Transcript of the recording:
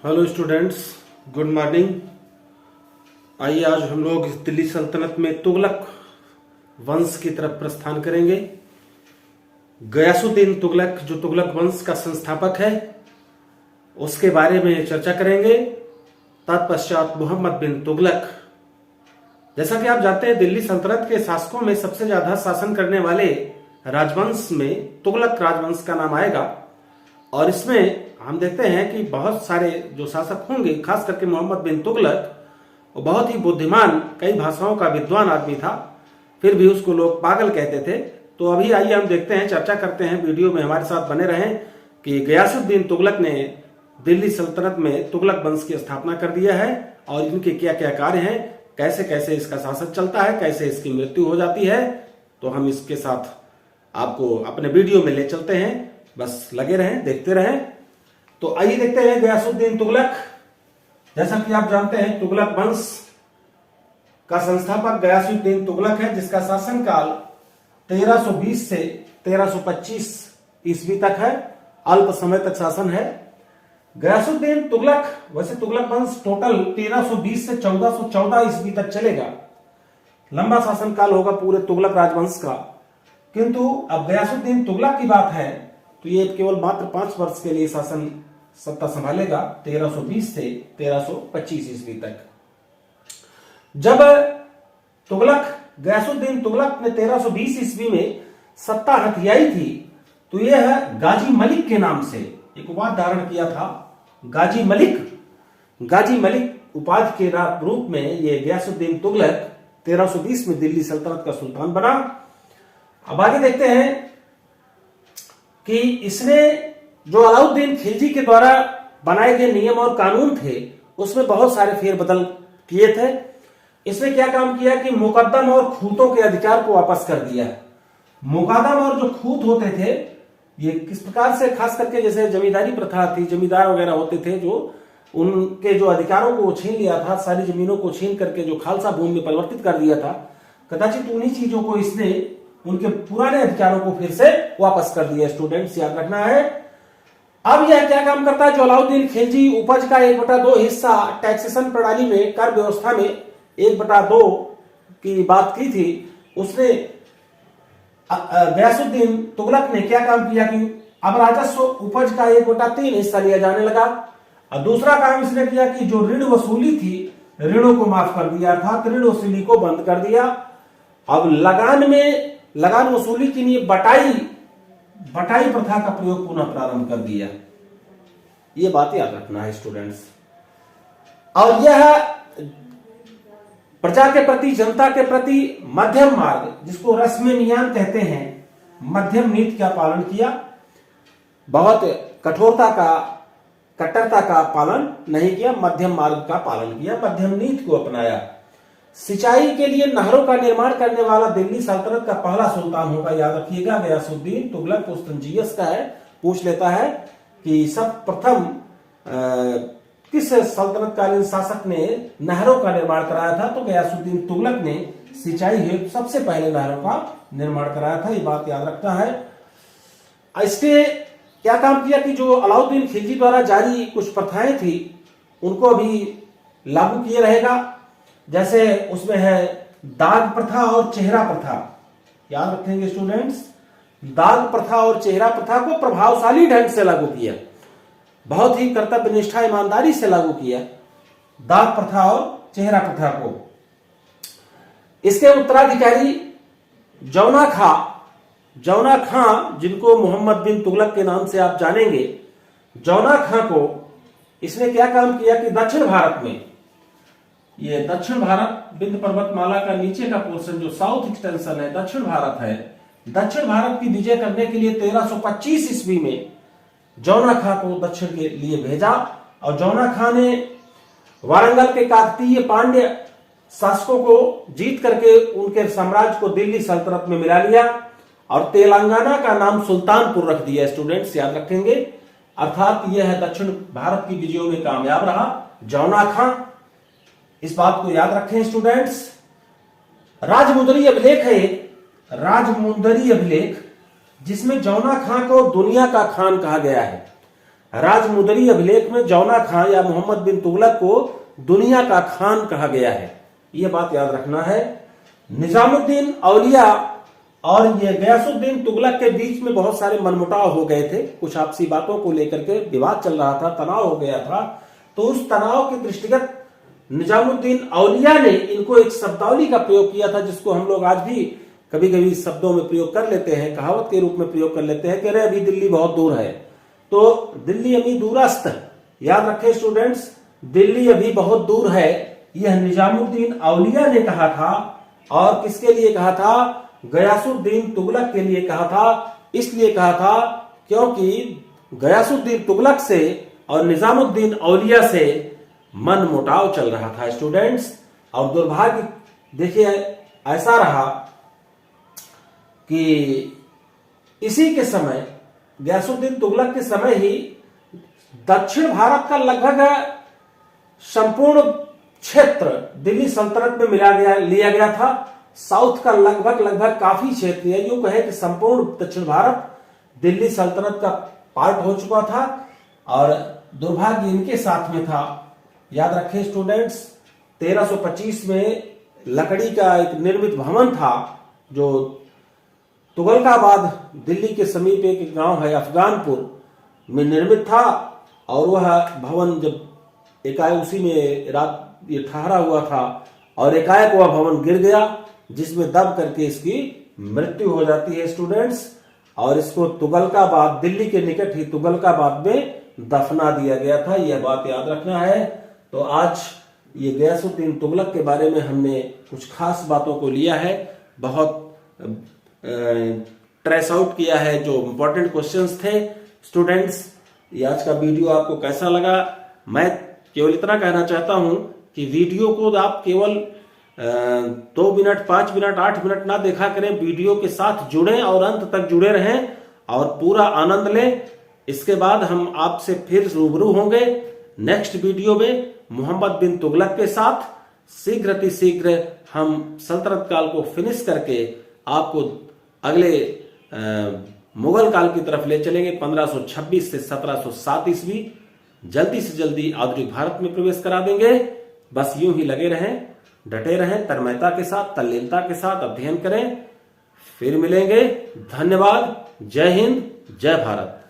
Hello students, good morning. आइए आज हम लोग दिल्ली सल्तनत में तुगलक वंश की तरफ प्रस्थान करेंगे। गयासुद्दीन तुगलक जो तुगलक वंश का संस्थापक है उसके बारे में चर्चा करेंगे। तत्पश्चात मोहम्मद बिन तुगलक, जैसा कि आप जानते हैं दिल्ली सल्तनत के शासकों में सबसे ज्यादा शासन करने वाले राजवंश में तुगलक राजवंश का नाम आएगा। और इसमें हम देखते हैं कि बहुत सारे जो शासक होंगे, खास करके मोहम्मद बिन तुगलक, वो बहुत ही बुद्धिमान, कई भाषाओं का विद्वान आदमी था, फिर भी उसको लोग पागल कहते थे। तो अभी आइए हम देखते हैं, चर्चा करते हैं, वीडियो में हमारे साथ बने रहें कि गयासुद्दीन तुगलक ने दिल्ली सल्तनत में तुगलक वंश की स्थापना कर दिया है और इनके क्या क्या कार्य हैं, कैसे कैसे इसका शासन चलता है, कैसे इसकी मृत्यु हो जाती है। तो हम इसके साथ आपको अपने वीडियो में ले चलते हैं, बस लगे रहें, देखते रहें। तो आइए देखते हैं गयासुद्दीन तुगलक। जैसा कि आप जानते हैं तुगलक वंश का संस्थापक गयासुद्दीन तुगलक है, जिसका शासनकाल 1320 से 1325 ईस्वी तक है। अल्प समय तक शासन है गयासुद्दीन तुगलक। वैसे तुगलक वंश टोटल 1320 से 1414 ईस्वी तक चलेगा, लंबा शासनकाल होगा पूरे तुगलक राजवंश का। किंतु अब गयासुद्दीन तुगलक की बात है तो ये केवल मात्र 5 वर्ष के लिए शासन सत्ता संभालेगा, 1320 से 1325 ईस्वी तक। जब गयासुद्दीन तुगलक ने 1320 ईस्वी में सत्ता हथियाई थी तो यह गाजी मलिक के नाम से एक उपाधि धारण किया था। गाजी मलिक उपाधि के रूप में ये गयासुद्दीन तुगलक 1320 में दिल्ली सल्तनत का सुल्तान बना। अब आगे देखते हैं कि इसने जो अलाउद्दीन खिलजी के द्वारा बनाए गए नियम और कानून थे उसमें बहुत सारे फेरबदल किए थे। इसने क्या काम किया कि मुकद्दम और खूतों के अधिकार को वापस कर दिया। मुकद्दम और जो खूत होते थे ये किस प्रकार से, खास करके जैसे जमींदारी प्रथा थी, जमींदार वगैरह होते थे जो उनके जो अधिकारों को छीन लिया था, सारी जमीनों को छीन करके जो खालसा भूमि में परिवर्तित कर दिया था, कदाचित उन्हीं चीजों को इसने उनके पुराने अधिकारों को फिर से वापस कर दिया। स्टूडेंट्स याद रखना है। अब यह क्या काम करता है, जो अलाउद्दीन खिलजी उपज का 1/2 हिस्सा टैक्सेशन प्रणाली में, कर व्यवस्था में 1/2 की बात की थी, उसने गयासुद्दीन तुगलक ने क्या काम किया कि अब राजस्व उपज का 1/3 हिस्सा लिया जाने लगा। और दूसरा काम इसने किया कि जो ऋण वसूली थी, ऋणों को माफ कर दिया, अर्थात ऋण वसूली को बंद कर दिया। अब लगान वसूली के लिए बटाई प्रथा का प्रयोग पुनः प्रारंभ कर दिया। ये बात याद रखना है स्टूडेंट्स। और यह प्रजा के प्रति, जनता के प्रति मध्यम मार्ग, जिसको रस्म-ए-मियान कहते हैं, मध्यम नीति का पालन किया। बहुत कट्टरता का पालन नहीं किया, मध्यम मार्ग का पालन किया, मध्यम नीति को अपनाया। सिंचाई के लिए नहरों का निर्माण करने वाला दिल्ली सल्तनत का पहला सुल्तान होगा, याद रखिएगा। गयासुद्दीन तुगलक क्वेश्चन का है, पूछ लेता है कि सब प्रथम किस सल्तनतकालीन शासक ने नहरों का निर्माण कराया था, तो गयासुद्दीन तुगलक ने सिंचाई हेतु सबसे पहले नहरों का निर्माण कराया था। ये बात याद रखना है। इसके क्या काम किया कि जो अलाउद्दीन खिलजी द्वारा जारी कुछ प्रथाएं थी उनको अभी लागू किए रहेगा। जैसे उसमें है दाग प्रथा और चेहरा प्रथा, याद रखेंगे स्टूडेंट्स। दाग प्रथा और चेहरा प्रथा को प्रभावशाली ढंग से लागू किया, बहुत ही कर्तव्य निष्ठा ईमानदारी से लागू किया दाग प्रथा और चेहरा प्रथा को। इसके उत्तराधिकारी जौना खां, जिनको मोहम्मद बिन तुगलक के नाम से आप जानेंगे, जौना खां को इसने क्या काम किया कि दक्षिण भारत में, ये दक्षिण भारत विंध्य पर्वतमाला का नीचे का पोर्शन जो साउथ एक्सटेंशन है, दक्षिण भारत है, दक्षिण भारत की विजय करने के लिए 1325 ईस्वी में जौना खां को दक्षिण के लिए भेजा। और जौना खां ने वारंगल के काकतीय पांड्य शासकों को जीत करके उनके साम्राज्य को दिल्ली सल्तनत में मिला लिया और तेलंगाना का नाम सुल्तानपुर रख दिया। स्टूडेंट्स याद रखेंगे, अर्थात यह है दक्षिण भारत की विजयों में कामयाब रहा जौना खां। इस बात को याद रखें स्टूडेंट्स। राजमुंदरी अभिलेख है, राजमुंदरी अभिलेख, जिसमें जौना खां को दुनिया का खान कहा गया है। राजमुद्री अभिलेख में जौना खां या मोहम्मद बिन तुगलक को दुनिया का खान कहा गया है। यह बात याद रखना है। निजामुद्दीन औलिया और ये गयासुद्दीन तुगलक के बीच में बहुत सारे मनमुटाव हो गए थे, कुछ आपसी बातों को लेकर के विवाद चल रहा था, तनाव हो गया था। तो उस तनाव के दृष्टिगत निजामुद्दीन औलिया ने इनको एक शब्दावली का प्रयोग किया था, जिसको हम लोग आज भी कभी कभी शब्दों में प्रयोग कर लेते हैं, कहावत के रूप में प्रयोग कर लेते हैं कि अरे अभी दिल्ली बहुत दूर है। तो दिल्ली अभी दूरस्थ, याद रखें स्टूडेंट्स, दिल्ली अभी बहुत दूर है, यह निजामुद्दीन औलिया ने कहा था। और किसके लिए कहा था? गयासुद्दीन तुगलक के लिए कहा था। इसलिए कहा था क्योंकि गयासुद्दीन तुगलक से और निजामुद्दीन औलिया से मन मुटाव चल रहा था स्टूडेंट्स। और दुर्भाग्य देखिए ऐसा रहा कि इसी के समय, गयासुद्दीन तुगलक के समय ही दक्षिण भारत का लगभग संपूर्ण क्षेत्र दिल्ली सल्तनत में लिया गया था। साउथ का लगभग काफी क्षेत्र, यूं कहे कि संपूर्ण दक्षिण भारत दिल्ली सल्तनत का पार्ट हो चुका था। और दुर्भाग्य इनके साथ में था। याद रखें स्टूडेंट्स, 1325 में लकड़ी का एक निर्मित भवन था जो तुगलकाबाद दिल्ली के समीप एक गांव है अफगानपुर में निर्मित था। और वह भवन जब एकाएक उसी में रात ये ठहरा हुआ था और एकाएक वह भवन गिर गया, जिसमें दब करके इसकी मृत्यु हो जाती है स्टूडेंट्स। और इसको तुगलकाबाद, दिल्ली के निकट ही तुगलकाबाद में दफना दिया गया था। यह बात याद रखना है। तो आज ये गयासुद्दीन तुगलक के बारे में हमने कुछ खास बातों को लिया है, बहुत ट्रेस आउट किया है जो इंपॉर्टेंट क्वेश्चंस थे स्टूडेंट्स। ये आज का वीडियो आपको कैसा लगा? मैं केवल इतना कहना चाहता हूं कि वीडियो को आप केवल 2 मिनट, 5 मिनट, 8 मिनट ना देखा करें, वीडियो के साथ जुड़ें और अंत तक जुड़े रहें और पूरा आनंद लें। इसके बाद हम आपसे फिर रूबरू होंगे नेक्स्ट वीडियो में मोहम्मद बिन तुगलक के साथ। शीघ्र हम सल्तनत काल को फिनिश करके आपको अगले मुगल काल की तरफ ले चलेंगे, 1526 से 1707 ईस्वी। जल्दी से जल्दी आधुनिक भारत में प्रवेश करा देंगे। बस यूं ही लगे रहें, डटे रहें, तन्मयता के साथ, तल्लीनता के साथ अध्ययन करें। फिर मिलेंगे। धन्यवाद। जय हिंद, जय भारत।